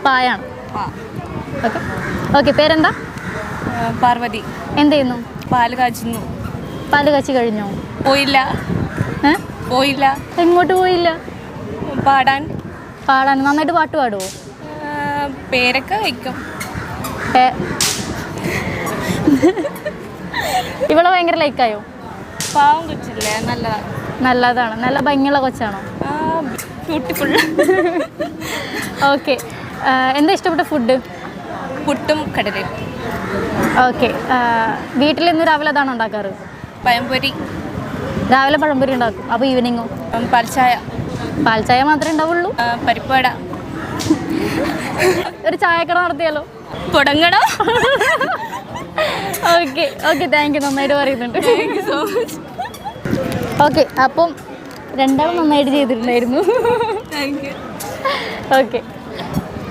പായാണ്. Okay okay. പേരെന്താ? പാർവതി. എന്ത് ചെയ്യുന്നു? പാല് കാച്ചുന്നു. പാല് കാച്ചി കഴിഞ്ഞോ? പോയില്ല. പോയില്ല. എങ്ങോട്ട് പോയില്ല? പാടാൻ. പാടാൻ. നന്നായിട്ട് പാട്ട് പാടുമോ? പേരൊക്കെ വയ്ക്കും. ഇവളെ ഭയങ്കര ലൈക്കായോ? പാവം കൊച്ചില്ലേ? നല്ലതാണ്. നല്ലതാണ്. നല്ല ഭംഗിയുള്ള കൊച്ചാണോ? ബ്യൂട്ടിഫുൾ. ഓക്കെ. എന്താ ഇഷ്ടപ്പെട്ട ഫുഡ്? പുട്ടും കടലയും. ഓക്കെ. വീട്ടിൽ ഇന്ന് രാവിലെ അതാണ് ഉണ്ടാക്കാറ്? പഴംപൊരി. രാവിലെ പഴംപൊരി ഉണ്ടാക്കും. അപ്പോൾ ഈവനിങ്ങോ? പാൽച്ചായ. പാൽച്ചായ മാത്രമേ ഉണ്ടാവുള്ളൂ? പരിപ്പുവട. ഒരു ചായക്കട നടത്തിയാലോ? തുടങ്ങട. Okay okay. Thank you. നന്നായിട്ട് പറയുന്നുണ്ട്. Thank you so much. Okay. അപ്പം രണ്ടാളും നന്നായിട്ട് ചെയ്തിട്ടുണ്ടായിരുന്നു. Thank you. ഓക്കെ.